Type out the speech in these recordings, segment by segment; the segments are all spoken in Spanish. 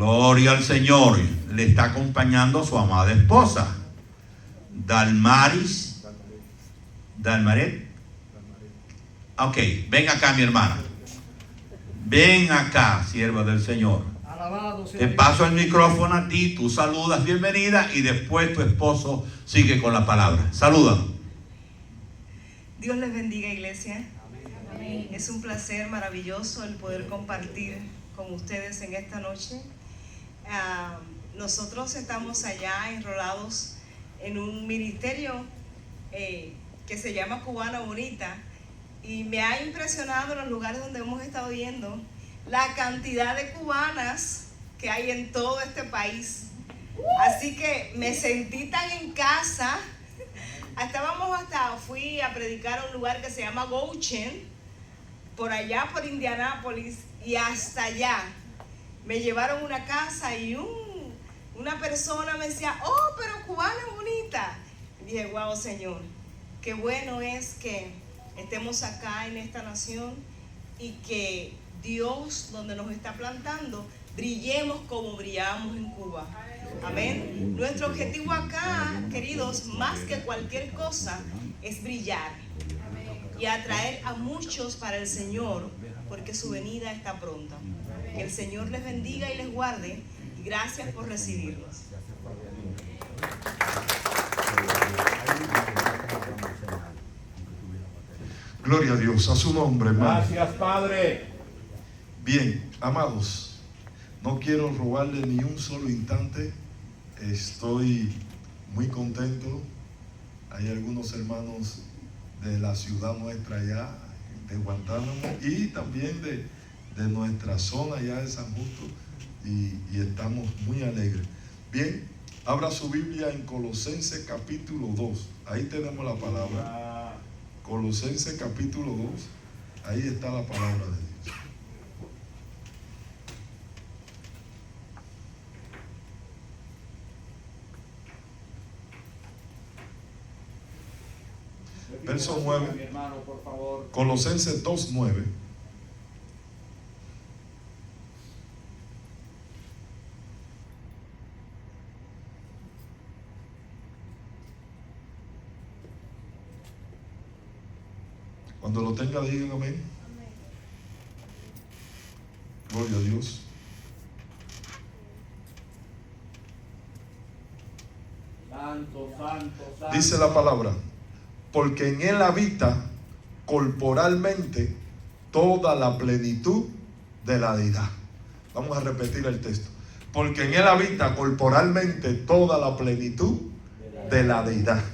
Gloria al Señor. Le está acompañando su amada esposa, Dalmaret. Ok, ven acá, mi hermana. Ven acá, sierva del Señor. Te paso el micrófono a ti, tú saludas, bienvenida, y después tu esposo sigue con la palabra. Saluda. Dios les bendiga, iglesia. Amén. Es un placer maravilloso el poder compartir con ustedes en esta noche. Nosotros estamos allá enrolados en un ministerio que se llama Cubana Bonita, y me ha impresionado en los lugares donde hemos estado yendo la cantidad de cubanas que hay en todo este país. Así que me sentí tan en casa. Fui a predicar a un lugar que se llama Goshen, por allá por Indianápolis, y hasta allá me llevaron a una casa y una persona me decía: oh, pero Cubana Bonita. Y dije: wow, Señor, qué bueno es que estemos acá en esta nación y que Dios, donde nos está plantando, brillemos como brillamos en Cuba. Amén. Nuestro objetivo acá, queridos, más que cualquier cosa, es brillar y atraer a muchos para el Señor, porque su venida está pronta. Que el Señor les bendiga y les guarde, y gracias por recibirnos. Gloria a Dios, a su nombre, hermano. Gracias, Padre. Bien, amados, no quiero robarle ni un solo instante. Estoy muy contento. Hay algunos hermanos de la ciudad nuestra allá, de Guantánamo, y también de nuestra zona allá de San Justo, y estamos muy alegres. Bien, abra su Biblia en Colosenses capítulo 2. Ahí tenemos la palabra. Colosenses capítulo 2. Ahí está la palabra de Dios. Verso 9. Colosenses 2:9. Cuando lo tenga, digan amén. Gloria a Dios. Santo, santo, santo. Dice la palabra: porque en él habita corporalmente toda la plenitud de la deidad. Vamos a repetir el texto. Porque en él habita corporalmente toda la plenitud de la deidad.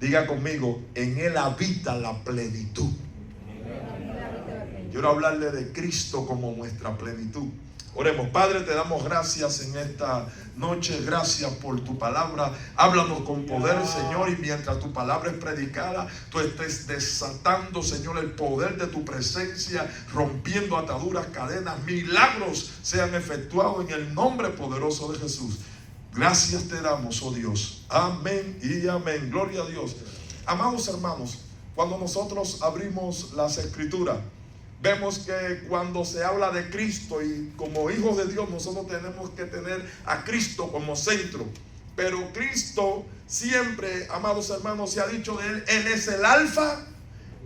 Diga conmigo: en él habita la plenitud. Quiero hablarle de Cristo como nuestra plenitud. Oremos. Padre, te damos gracias en esta noche. Gracias por tu palabra. Háblanos con poder, Señor, y mientras tu palabra es predicada, tú estés desatando, Señor, el poder de tu presencia, rompiendo ataduras, cadenas, milagros sean efectuados en el nombre poderoso de Jesús. Gracias te damos, oh Dios. Amén y amén. Gloria a Dios. Amados hermanos, cuando nosotros abrimos las Escrituras, vemos que cuando se habla de Cristo, y como hijos de Dios nosotros tenemos que tener a Cristo como centro. Pero Cristo siempre, amados hermanos, se ha dicho de Él: Él es el alfa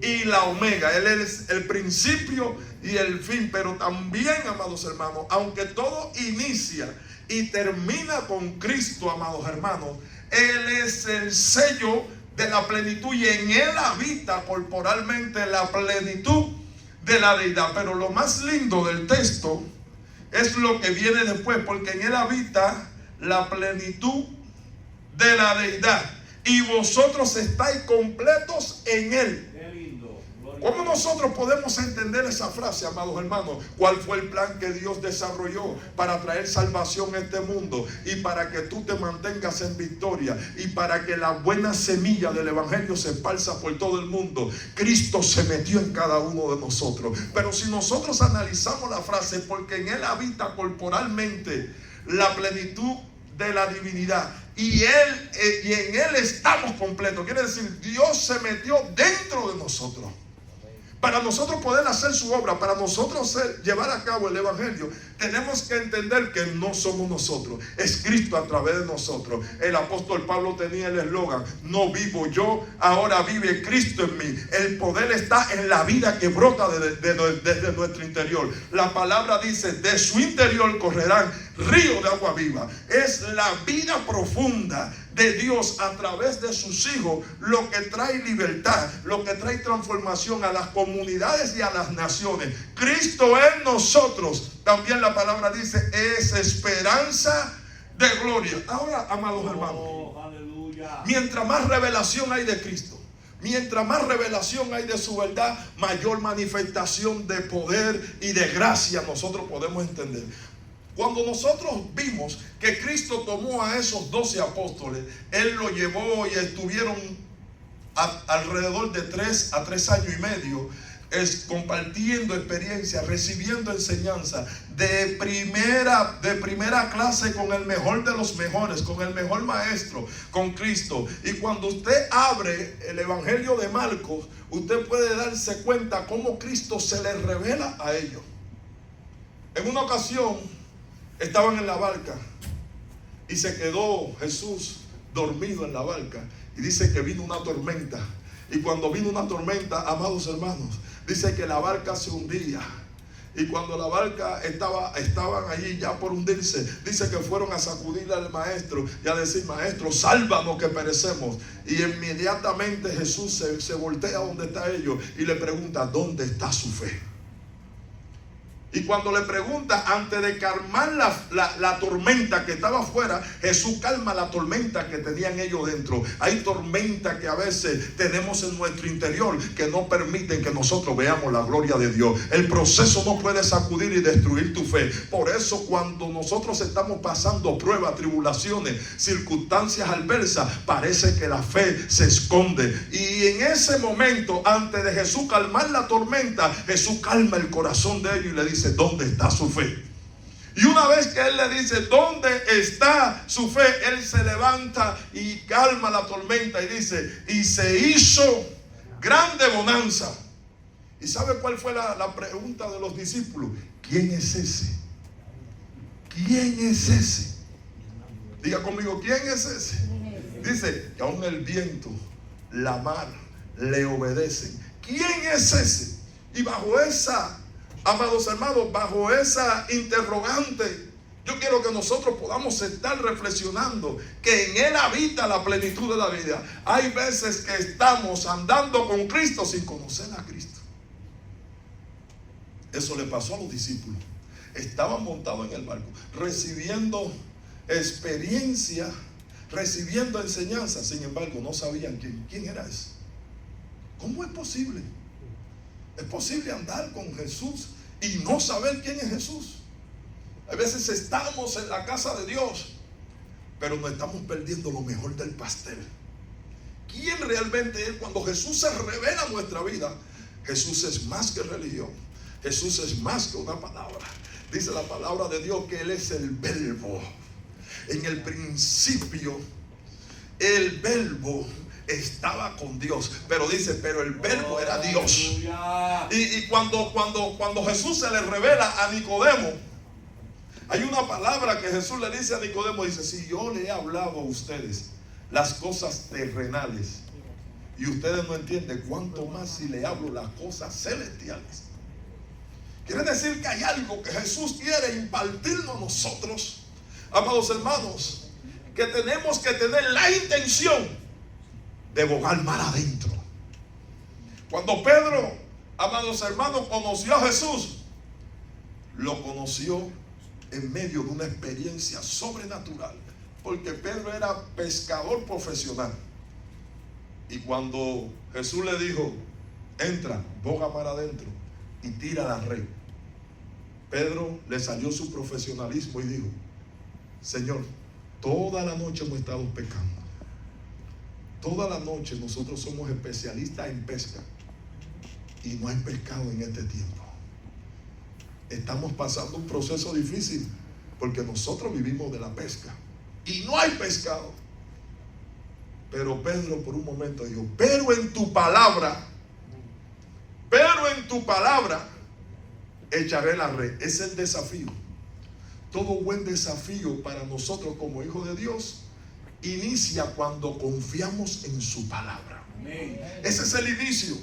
y la omega. Él es el principio y el fin. Pero también, amados hermanos, aunque todo inicia y termina con Cristo, amados hermanos, Él es el sello de la plenitud, y en Él habita corporalmente la plenitud de la deidad. Pero lo más lindo del texto es lo que viene después: porque en él habita la plenitud de la deidad, y vosotros estáis completos en él. ¿Cómo nosotros podemos entender esa frase, amados hermanos? ¿Cuál fue el plan que Dios desarrolló para traer salvación a este mundo, y para que tú te mantengas en victoria, y para que la buena semilla del evangelio se esparza por todo el mundo? Cristo se metió en cada uno de nosotros. Pero si nosotros analizamos la frase: porque en él habita corporalmente la plenitud de la divinidad, y en él estamos completos, quiere decir, Dios se metió dentro de nosotros. Para nosotros poder hacer su obra, para nosotros llevar a cabo el evangelio, tenemos que entender que no somos nosotros, es Cristo a través de nosotros. El apóstol Pablo tenía el eslogan: no vivo yo, ahora vive Cristo en mí. El poder está en la vida que brota desde nuestro interior. La palabra dice: de su interior correrán ríos de agua viva. Es la vida profunda de Dios a través de sus hijos lo que trae libertad, lo que trae transformación a las comunidades y a las naciones. Cristo en nosotros, también la palabra dice, es esperanza de gloria. Ahora, amados hermanos, mientras más revelación hay de Cristo, mientras más revelación hay de su verdad, mayor manifestación de poder y de gracia nosotros podemos entender. Cuando nosotros vimos que Cristo tomó a esos 12 apóstoles, Él los llevó y estuvieron alrededor de 3 a 3 años y medio compartiendo experiencias, recibiendo enseñanza de primera clase con el mejor de los mejores, con el mejor maestro, con Cristo. Y cuando usted abre el Evangelio de Marcos, usted puede darse cuenta cómo Cristo se le revela a ellos. En una ocasión estaban en la barca y se quedó Jesús dormido en la barca, y dice que vino una tormenta. Y cuando vino una tormenta, amados hermanos, dice que la barca se hundía. Y cuando la barca estaban allí ya por hundirse, dice que fueron a sacudirle al maestro y a decir: maestro, sálvanos que perecemos. Y inmediatamente Jesús se voltea donde está ellos y le pregunta: ¿dónde está su fe? Y cuando le pregunta, antes de calmar la tormenta que estaba afuera, Jesús calma la tormenta que tenían ellos dentro. Hay tormentas que a veces tenemos en nuestro interior que no permiten que nosotros veamos la gloria de Dios. El proceso no puede sacudir y destruir tu fe. Por eso cuando nosotros estamos pasando pruebas, tribulaciones, circunstancias adversas, parece que la fe se esconde. Y en ese momento, antes de Jesús calmar la tormenta, Jesús calma el corazón de ellos y le dice: ¿dónde está su fe? Y una vez que Él le dice ¿dónde está su fe?, Él se levanta y calma la tormenta y dice: y se hizo grande bonanza. ¿Y sabe cuál fue la pregunta de los discípulos? ¿Quién es ese? ¿Quién es ese? Diga conmigo: ¿quién es ese? Dice que aún el viento, la mar le obedecen. ¿Quién es ese? Y bajo esa, amados hermanos, bajo esa interrogante, yo quiero que nosotros podamos estar reflexionando que en Él habita la plenitud de la vida. Hay veces que estamos andando con Cristo sin conocer a Cristo. Eso le pasó a los discípulos. Estaban montados en el barco, recibiendo experiencia, recibiendo enseñanza. Sin embargo, no sabían quién era ese. ¿Cómo es posible? Es posible andar con Jesús y no saber quién es Jesús. A veces estamos en la casa de Dios, pero nos estamos perdiendo lo mejor del pastel. ¿Quién realmente es? Cuando Jesús se revela en nuestra vida, Jesús es más que religión. Jesús es más que una palabra. Dice la palabra de Dios que Él es el Verbo. En el principio, el Verbo estaba con Dios, pero dice, pero el Verbo era Dios. Y cuando Jesús se le revela a Nicodemo, hay una palabra que Jesús le dice a Nicodemo, dice: si yo le he hablado a ustedes las cosas terrenales y ustedes no entienden, cuánto más si le hablo las cosas celestiales. Quiere decir que hay algo que Jesús quiere impartirnos a nosotros, amados hermanos, que tenemos que tener la intención de bogar mar adentro. Cuando Pedro, amados hermanos, conoció a Jesús, lo conoció en medio de una experiencia sobrenatural, porque Pedro era pescador profesional. Y cuando Jesús le dijo: entra, boga mar adentro y tira la red, Pedro le salió su profesionalismo y dijo: Señor, toda la noche hemos estado pescando. Toda la noche nosotros somos especialistas en pesca y no hay pescado en este tiempo. Estamos pasando un proceso difícil porque nosotros vivimos de la pesca y no hay pescado. Pero Pedro por un momento dijo: pero en tu palabra pero en tu palabra echaré la red. Es el desafío. Todo buen desafío para nosotros como hijos de Dios inicia cuando confiamos en su palabra. Amén. Ese es el inicio.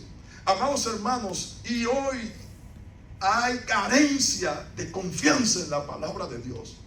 Amados hermanos, y hoy hay carencia de confianza en la palabra de Dios.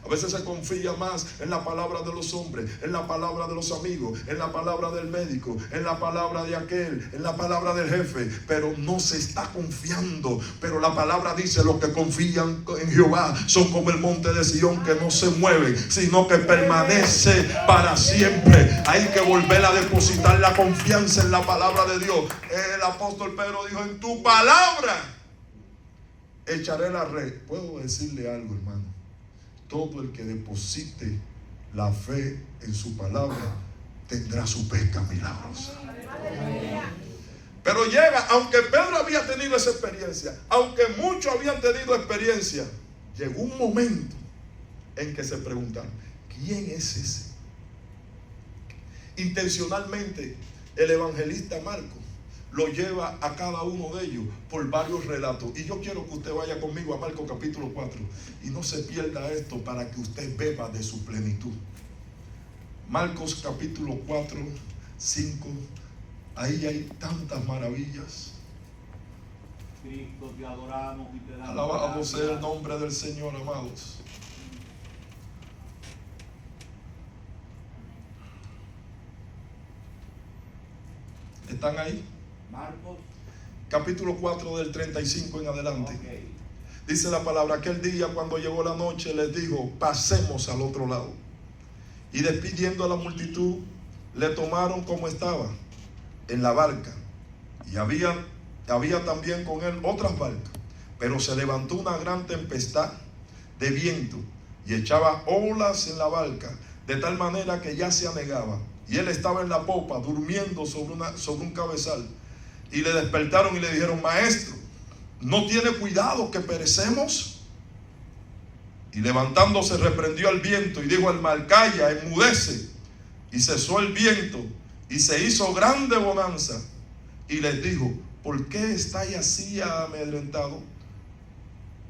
A veces se confía más en la palabra de los hombres, en la palabra de los amigos, en la palabra del médico, en la palabra de aquel, en la palabra del jefe, pero no se está confiando. Pero la palabra dice: los que confían en Jehová son como el monte de Sión, que no se mueve, sino que permanece para siempre. Hay que volver a depositar la confianza en la palabra de Dios. El apóstol Pedro dijo: en tu palabra echaré la red. Puedo decirle algo, hermano. Todo el que deposite la fe en su palabra tendrá su pesca milagrosa. Pero llega, aunque Pedro había tenido esa experiencia, aunque muchos habían tenido experiencia, llegó un momento en que se preguntaron: ¿quién es ese? Intencionalmente el evangelista Marcos lo lleva a cada uno de ellos por varios relatos. Y yo quiero que usted vaya conmigo a Marcos capítulo 4 y no se pierda esto, para que usted beba de su plenitud. Marcos capítulo 4, 5. Ahí hay tantas maravillas. Cristo, te adoramos y te damos Alabado sea el gracias. nombre del Señor, amados. ¿Están ahí? Marcos. Capítulo 4 del 35 en adelante. Ok. Dice la palabra: aquel día, cuando llegó la noche, les dijo: pasemos al otro lado. Y despidiendo a la multitud, le tomaron como estaba, en la barca. Y había también con él otras barcas. Pero se levantó una gran tempestad de viento y echaba olas en la barca, de tal manera que ya se anegaba. Y él estaba en la popa, durmiendo sobre un cabezal. Y le despertaron y le dijeron: maestro, ¿no tiene cuidado que perecemos? Y levantándose reprendió al viento y dijo al mar: calla, enmudece. Y cesó el viento y se hizo grande bonanza. Y les dijo: ¿por qué estáis así amedrentados?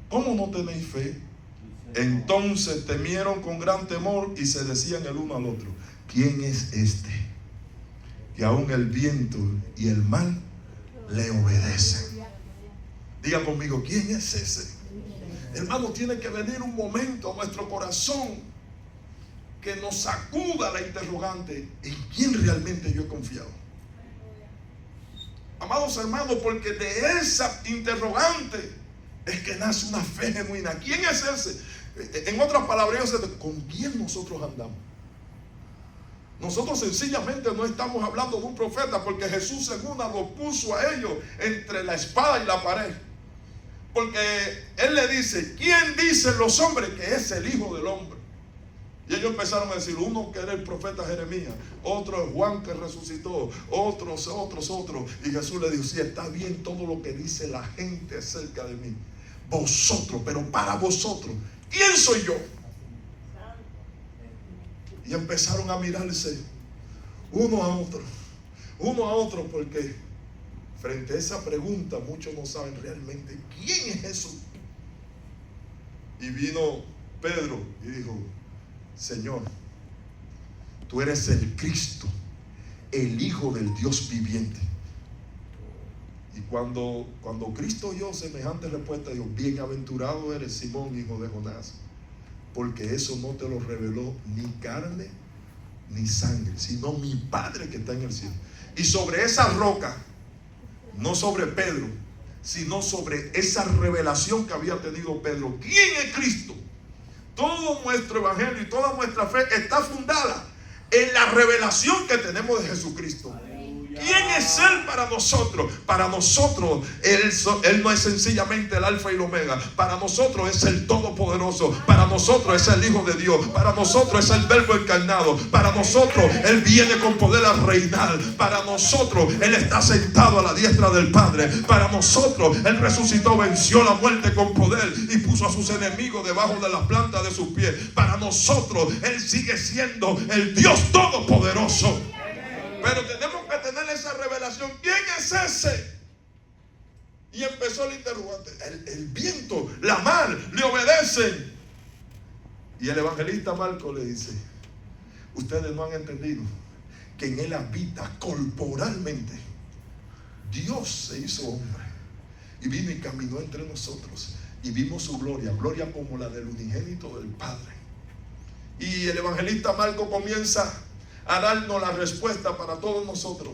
¿Cómo no tenéis fe? Entonces temieron con gran temor y se decían el uno al otro: ¿quién es este que aún el viento y el mar le obedecen? Diga conmigo: ¿quién es ese? Hermano, tiene que venir un momento a nuestro corazón que nos sacuda la interrogante: ¿en quién realmente yo he confiado? Amados hermanos, porque de esa interrogante es que nace una fe genuina. ¿Quién es ese? En otras palabras, ¿con quién nosotros andamos? Nosotros sencillamente no estamos hablando de un profeta, porque Jesús en una lo puso a ellos entre la espada y la pared. Porque Él le dice: ¿quién dicen los hombres que es el Hijo del Hombre? Y ellos empezaron a decir: uno que era el profeta Jeremías, otro es Juan que resucitó, otros. Y Jesús le dijo: sí, está bien todo lo que dice la gente acerca de mí. Vosotros, pero para vosotros, ¿quién soy yo? Y empezaron a mirarse uno a otro, porque frente a esa pregunta muchos no saben realmente quién es Jesús. Y vino Pedro y dijo: Señor, tú eres el Cristo, el Hijo del Dios viviente. Y cuando Cristo oyó semejante respuesta, dijo: bienaventurado eres, Simón, hijo de Jonás, porque eso no te lo reveló ni carne ni sangre, sino mi Padre que está en el cielo. Y sobre esa roca, no sobre Pedro, sino sobre esa revelación que había tenido Pedro, ¿quién es Cristo? Todo nuestro evangelio y toda nuestra fe está fundada en la revelación que tenemos de Jesucristo. ¿Quién es Él para nosotros? Para nosotros Él no es sencillamente el alfa y el omega. Para nosotros es el todopoderoso. Para nosotros es el Hijo de Dios. Para nosotros es el verbo encarnado. Para nosotros Él viene con poder a reinar. Para nosotros Él está sentado a la diestra del Padre. Para nosotros Él resucitó, venció la muerte con poder y puso a sus enemigos debajo de las plantas de sus pies. Para nosotros Él sigue siendo el Dios todopoderoso. Pero tenemos que tener esa revelación. ¿Quién es ese? Y empezó el interrogante. El viento, la mar, le obedecen. Y el evangelista Marcos le dice: ustedes no han entendido que en él habita corporalmente. Dios se hizo hombre y vino y caminó entre nosotros, y vimos su gloria, gloria como la del unigénito del Padre. Y el evangelista Marcos comienza a darnos la respuesta para todos nosotros.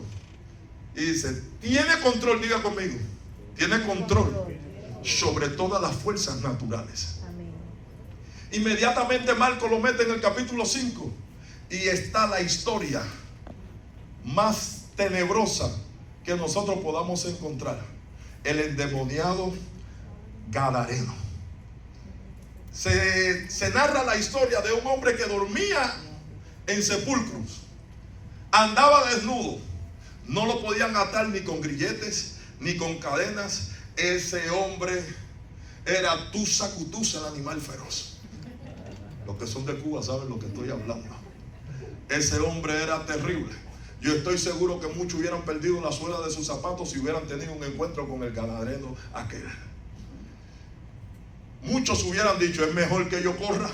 Y dice: tiene control, diga conmigo, tiene control sobre todas las fuerzas naturales. Inmediatamente Marcos lo mete en el capítulo 5 y está la historia más tenebrosa que nosotros podamos encontrar: el endemoniado gadareno. Se narra la historia de un hombre que dormía en sepulcros, andaba desnudo, no lo podían atar ni con grilletes ni con cadenas. Ese hombre era Tusa Cutusa, el animal feroz. Los que son de Cuba saben lo que estoy hablando. Ese hombre era terrible. Yo estoy seguro que muchos hubieran perdido la suela de sus zapatos si hubieran tenido un encuentro con el gadareno aquel. Muchos hubieran dicho: es mejor que yo corra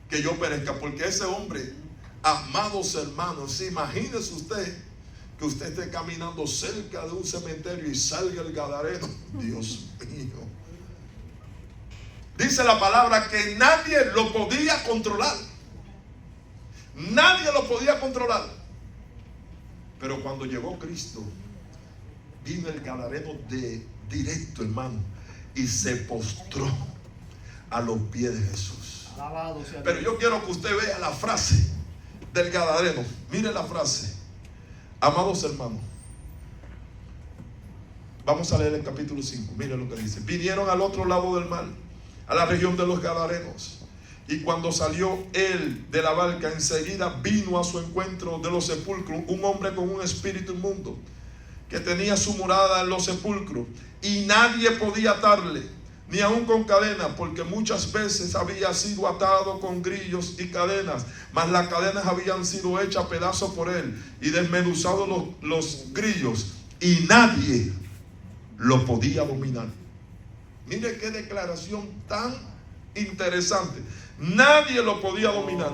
que yo perezca, porque ese hombre, amados hermanos, imagínese usted que usted esté caminando cerca de un cementerio y salga el gadareno. Dios mío. Dice la palabra que nadie lo podía controlar. Nadie lo podía controlar. Pero cuando llegó Cristo, vino el gadareno de directo, hermano, y se postró a los pies de Jesús. Pero yo quiero que usted vea la frase del gadareno. Mire la frase. Amados hermanos, vamos a leer el capítulo 5. Mire lo que dice: vinieron al otro lado del mar, a la región de los Gadarenos. Y cuando salió él de la barca, enseguida vino a su encuentro de los sepulcros un hombre con un espíritu inmundo, que tenía su morada en los sepulcros, y nadie podía atarle, ni aun con cadenas, porque muchas veces había sido atado con grillos y cadenas, mas las cadenas habían sido hechas pedazos por él, y desmenuzados los grillos, y nadie lo podía dominar. Mire qué declaración tan interesante. Nadie lo podía dominar.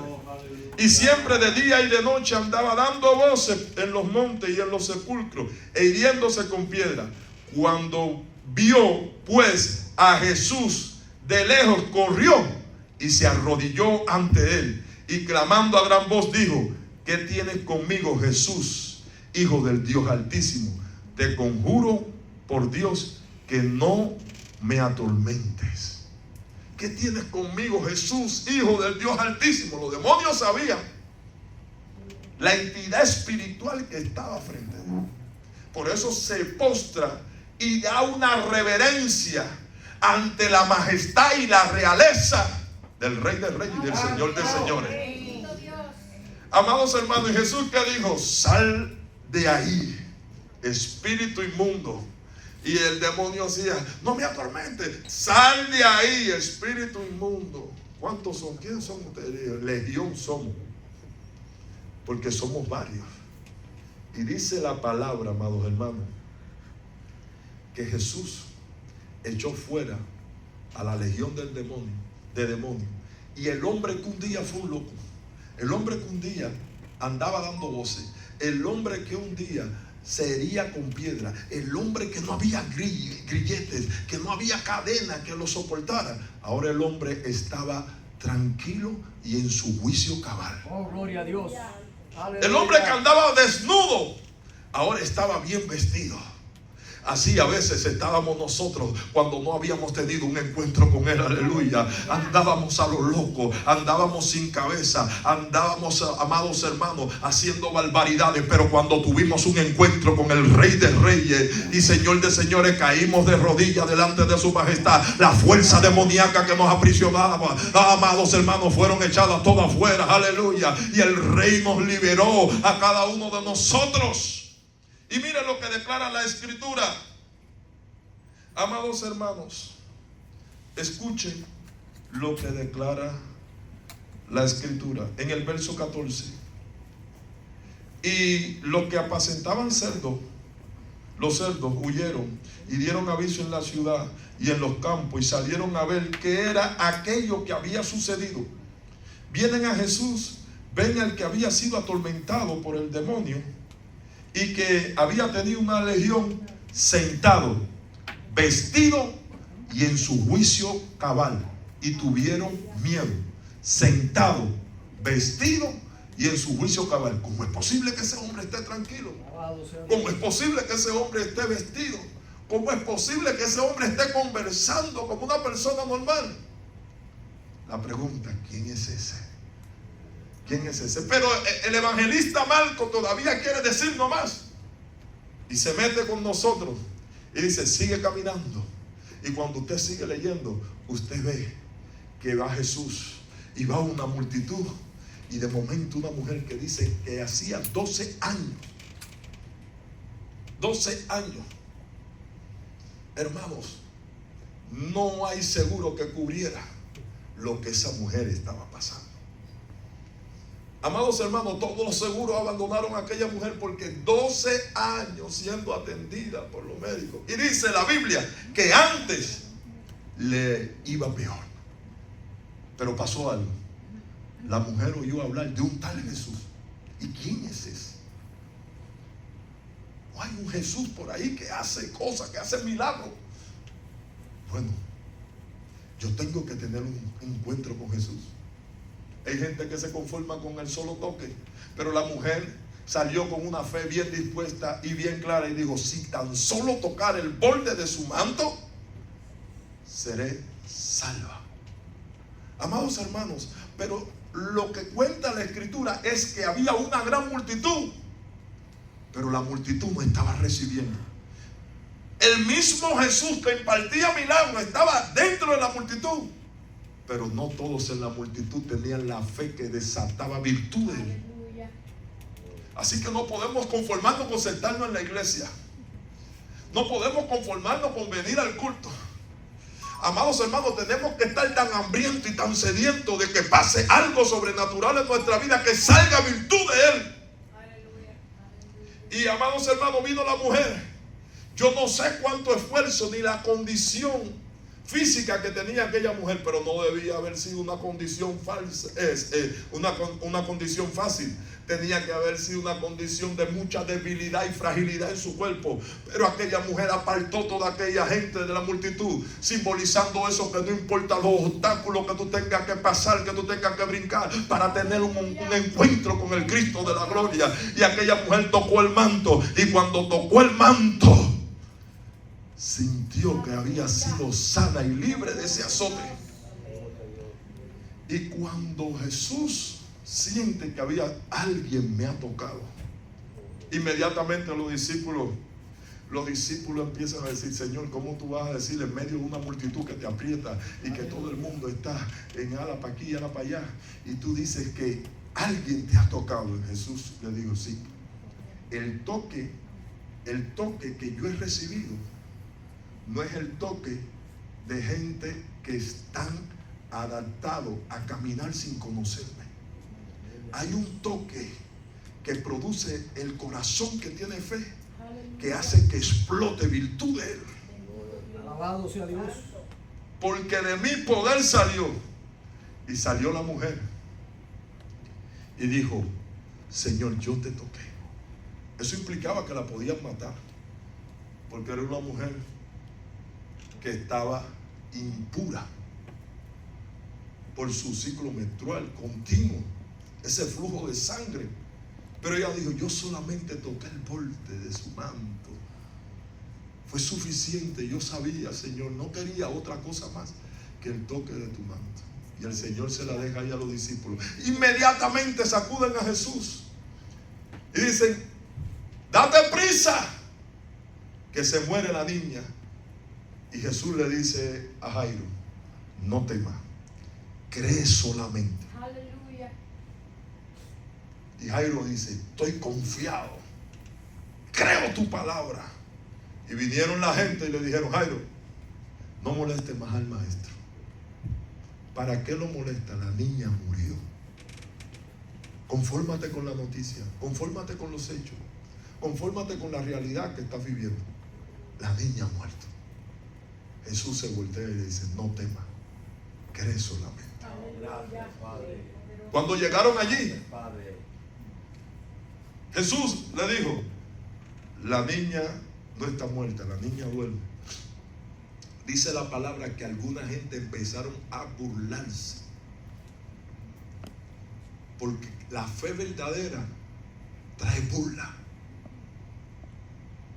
Y siempre de día y de noche andaba dando voces en los montes y en los sepulcros, e hiriéndose con piedra. Cuando vio pues a Jesús de lejos, corrió y se arrodilló ante él, y clamando a gran voz dijo: ¿qué tienes conmigo, Jesús, Hijo del Dios Altísimo? Te conjuro por Dios que no me atormentes. ¿Qué tienes conmigo, Jesús, Hijo del Dios Altísimo? Los demonios sabían la entidad espiritual que estaba frente a él. Por eso se postra y da una reverencia ante la majestad y la realeza del Rey de Reyes y del Señor de Señores. Amados hermanos, ¿y Jesús qué dijo? Sal de ahí, espíritu inmundo. Y el demonio decía: no me atormente, sal de ahí, espíritu inmundo. ¿Cuántos son? ¿Quiénes son ustedes? Legión somos, porque somos varios. Y dice la palabra, amados hermanos, que Jesús echó fuera a la legión del demonio, de demonios. Y el hombre que un día fue un loco, el hombre que un día andaba dando voces, el hombre que un día se hería con piedra, el hombre que no había grilletes, que no había cadena que lo soportara, ahora el hombre estaba tranquilo y en su juicio cabal. Oh, gloria a Dios. El hombre que andaba desnudo, ahora estaba bien vestido. Así a veces estábamos nosotros cuando no habíamos tenido un encuentro con Él, aleluya. Andábamos a lo loco, andábamos sin cabeza, andábamos, amados hermanos, haciendo barbaridades. Pero cuando tuvimos un encuentro con el Rey de Reyes y Señor de Señores, caímos de rodillas delante de su majestad. La fuerza demoníaca que nos aprisionaba, amados hermanos, fueron echadas todas afuera, aleluya. Y el Rey nos liberó a cada uno de nosotros. Y miren lo que declara la Escritura. Amados hermanos, escuchen lo que declara la Escritura en el verso 14. Y los que apacentaban cerdos los cerdos huyeron y dieron aviso en la ciudad y en los campos y salieron a ver qué era aquello que había sucedido. Vienen a Jesús, ven al que había sido atormentado por el demonio y que había tenido una legión, sentado, vestido y en su juicio cabal, y tuvieron miedo. Sentado, vestido y en su juicio cabal. ¿Cómo es posible que ese hombre esté tranquilo? ¿Cómo es posible que ese hombre esté vestido? ¿Cómo es posible que ese hombre esté conversando como una persona normal? La pregunta, ¿quién es ese? ¿Quién es ese? Pero el evangelista Marco todavía quiere decirnos más. Y se mete con nosotros y dice, sigue caminando. Y cuando usted sigue leyendo, usted ve que va Jesús y va una multitud. Y de momento una mujer que dice que hacía 12 años. 12 años. Hermanos, no hay seguro que cubriera lo que esa mujer estaba pasando. Amados hermanos, todos los seguros abandonaron a aquella mujer porque 12 años siendo atendida por los médicos. Y dice la Biblia que antes le iba peor. Pero pasó algo. La mujer oyó hablar de un tal Jesús. ¿Y quién es ese? ¿No hay un Jesús por ahí que hace cosas, que hace milagros? Bueno, yo tengo que tener un encuentro con Jesús. Hay gente que se conforma con el solo toque, pero la mujer salió con una fe bien dispuesta y bien clara y dijo, si tan solo tocar el borde de su manto, seré salva. Amados hermanos, pero lo que cuenta la escritura es que había una gran multitud, pero la multitud no estaba recibiendo. El mismo Jesús que impartía milagros estaba dentro de la multitud, pero no todos en la multitud tenían la fe que desataba virtudes. Así que no podemos conformarnos con sentarnos en la iglesia. No podemos conformarnos con venir al culto. Amados hermanos, tenemos que estar tan hambrientos y tan sedientos de que pase algo sobrenatural en nuestra vida, que salga virtud de Él. Y amados hermanos, vino la mujer. Yo no sé cuánto esfuerzo ni la condición física que tenía aquella mujer, pero no debía haber sido una condición falsa, una condición fácil. Tenía que haber sido una condición de mucha debilidad y fragilidad en su cuerpo. Pero aquella mujer apartó toda aquella gente de la multitud, simbolizando eso, que no importa los obstáculos que tú tengas que pasar, que tú tengas que brincar, para tener un encuentro con el Cristo de la gloria. Y aquella mujer tocó el manto, y cuando tocó el manto, sintió que había sido sana y libre de ese azote. Y cuando Jesús siente que había alguien me ha tocado, inmediatamente los discípulos empiezan a decir, Señor, ¿cómo tú vas a decir en medio de una multitud que te aprieta y que todo el mundo está en ala para aquí y ala para allá, y tú dices que alguien te ha tocado? Y Jesús le dijo, sí, el toque que yo he recibido no es el toque de gente que están adaptados a caminar sin conocerme. Hay un toque que produce el corazón que tiene fe, que hace que explote virtud de Él. Alabado sea Dios. Porque de mi poder salió. Y salió la mujer y dijo, Señor, yo te toqué. Eso implicaba que la podían matar, porque era una mujer que estaba impura por su ciclo menstrual continuo, ese flujo de sangre. Pero ella dijo, yo solamente toqué el borde de su manto, fue suficiente. Yo sabía, Señor, no quería otra cosa más que el toque de tu manto. Y el Señor se la deja ahí a los discípulos. Inmediatamente sacuden a Jesús y dicen, date prisa, que se muere la niña. Y Jesús le dice a Jairo, no temas, cree solamente. Aleluya. Y Jairo dice, estoy confiado, creo tu palabra. Y vinieron la gente y le dijeron, Jairo, no moleste más al maestro. ¿Para qué lo molesta? La niña murió. Confórmate con la noticia, confórmate con los hechos. Confórmate con la realidad que estás viviendo. La niña ha muerto. Jesús se voltea y le dice: no temas, cree solamente. Gracias, Padre. Cuando llegaron allí, Padre. Jesús le dijo: la niña no está muerta, la niña duerme. Dice la palabra que alguna gente empezaron a burlarse, porque la fe verdadera trae burla.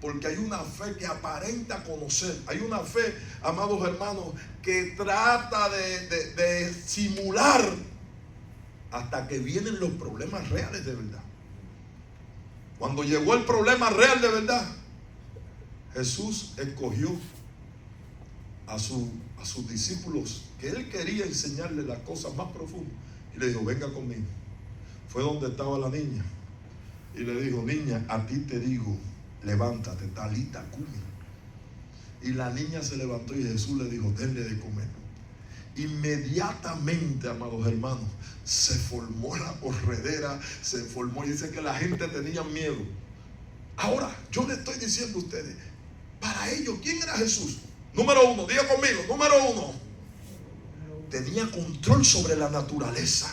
Porque hay una fe que aparenta conocer. Hay una fe, amados hermanos, que trata de simular hasta que vienen los problemas reales de verdad. Cuando llegó el problema real de verdad, Jesús escogió a sus discípulos, que él quería enseñarles las cosas más profundas, y le dijo: venga conmigo. Fue donde estaba la niña y le dijo: niña, a ti te digo, levántate, talita cumi. Y la niña se levantó y Jesús le dijo: denle de comer. Inmediatamente, amados hermanos, se formó la corredera, se formó, y dice que la gente tenía miedo. Ahora, yo le estoy diciendo a ustedes, para ellos, ¿quién era Jesús? Número uno, diga conmigo, número uno, tenía control sobre la naturaleza,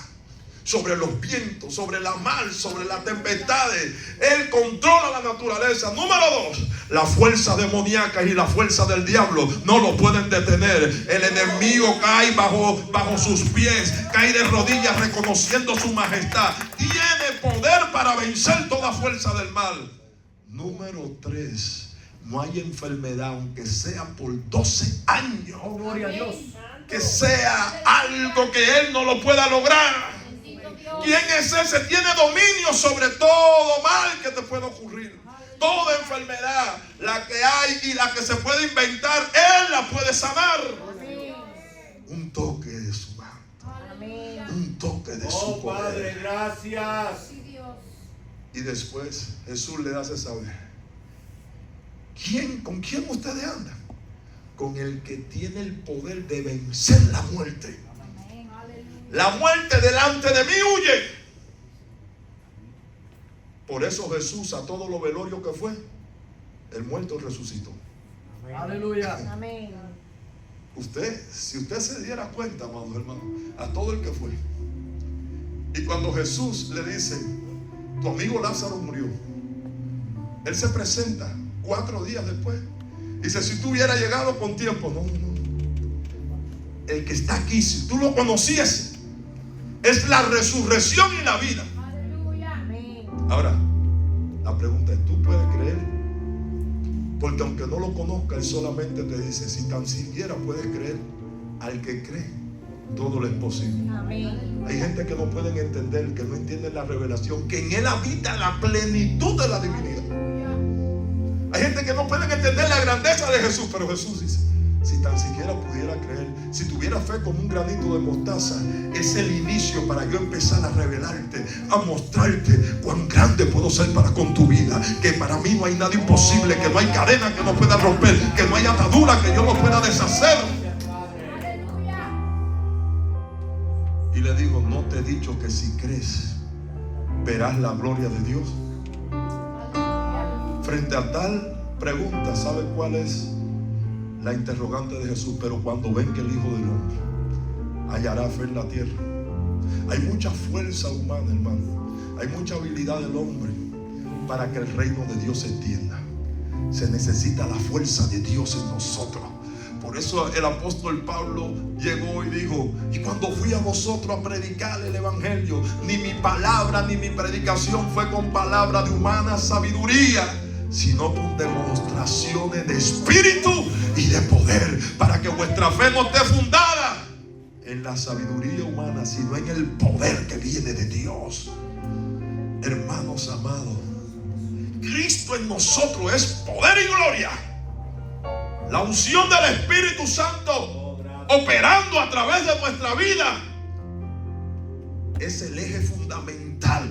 sobre los vientos, sobre la mar, sobre las tempestades. Él controla la naturaleza. Número dos, la fuerza demoníaca y la fuerza del diablo no lo pueden detener. El enemigo cae bajo sus pies, cae de rodillas reconociendo su majestad. Tiene poder para vencer toda fuerza del mal. Número tres, no hay enfermedad, aunque sea por 12 años, Oh, gloria a Dios. que sea algo que él no lo pueda lograr. ¿Quién es ese? Tiene dominio sobre todo mal que te pueda ocurrir. Toda enfermedad, la que hay y la que se puede inventar, él la puede sanar. Un toque de su mano, un toque de su Oh, Padre, poder. gracias. Y después Jesús le hace saber: ¿con quién ustedes andan? Con el que tiene el poder de vencer la muerte. La muerte delante de mí huye. Por eso Jesús, a todos los velorios que fue, el muerto resucitó. Aleluya. Amén. Si usted se diera cuenta, amados hermanos, a todo el que fue. Y cuando Jesús le dice: tu amigo Lázaro murió, él se presenta 4 días después. Dice: si tú hubieras llegado con tiempo. No. El que está aquí, si tú lo conocieses, es la resurrección y la vida. Ahora, la pregunta es: ¿tú puedes creer? Porque aunque no lo conozca, él solamente te dice: si tan siquiera puedes creer, al que cree, todo le es posible. Amén. Hay gente que no pueden entender, que no entienden la revelación, que en él habita la plenitud de la divinidad. Hay gente que no pueden entender la grandeza de Jesús, pero Jesús dice: si tan siquiera pudiera creer, si tuviera fe como un granito de mostaza, es el inicio para yo empezar a revelarte, a mostrarte cuán grande puedo ser para con tu vida. Que para mí no hay nada imposible, que no hay cadena que no pueda romper, que no hay atadura que yo no pueda deshacer. Y le digo: ¿no te he dicho que si crees, verás la gloria de Dios? Frente a tal pregunta, ¿sabe cuál es la interrogante de Jesús? Pero cuando ven que el Hijo del Hombre hallará fe en la tierra. Hay mucha fuerza humana, hermano. Hay mucha habilidad del hombre para que el reino de Dios se extienda. Se necesita la fuerza de Dios en nosotros. Por eso el apóstol Pablo llegó y dijo: y cuando fui a vosotros a predicar el evangelio, ni mi palabra ni mi predicación fue con palabra de humana sabiduría, sino con demostraciones de espíritu y de poder, para que vuestra fe no esté fundada en la sabiduría humana, sino en el poder que viene de Dios. Hermanos amados, Cristo en nosotros es poder y gloria. La unción del Espíritu Santo operando a través de nuestra vida es el eje fundamental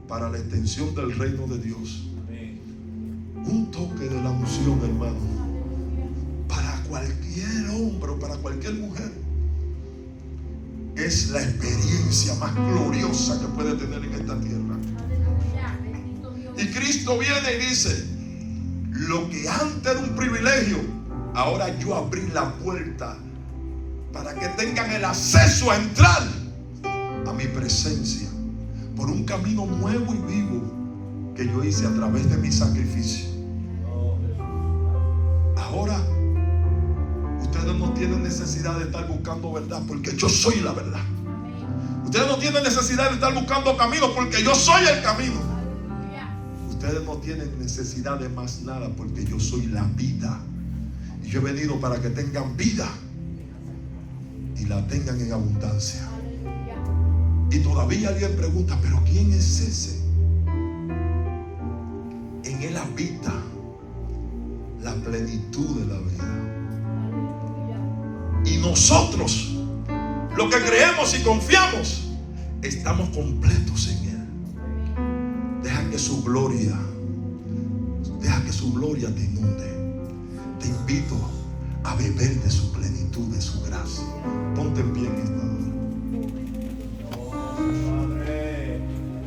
para la extensión del reino de Dios. Un toque de la unción, hermano, para cualquier hombre o para cualquier mujer, es la experiencia más gloriosa que puede tener en esta tierra. Y Cristo viene y dice: lo que antes era un privilegio, ahora yo abrí la puerta para que tengan el acceso a entrar a mi presencia por un camino nuevo y vivo que yo hice a través de mi sacrificio. Ahora ustedes no tienen necesidad de estar buscando verdad, porque yo soy la verdad. Ustedes no tienen necesidad de estar buscando caminos, porque yo soy el camino. Ustedes no tienen necesidad de más nada, porque yo soy la vida. Y yo he venido para que tengan vida y la tengan en abundancia. Y todavía alguien pregunta: ¿pero quién es ese? En él habita la plenitud de la vida. Y nosotros, los que creemos y confiamos, estamos completos en él. Deja que su gloria te inunde. Te invito a beber de su plenitud, de su gracia. Ponte en pie en esta hora.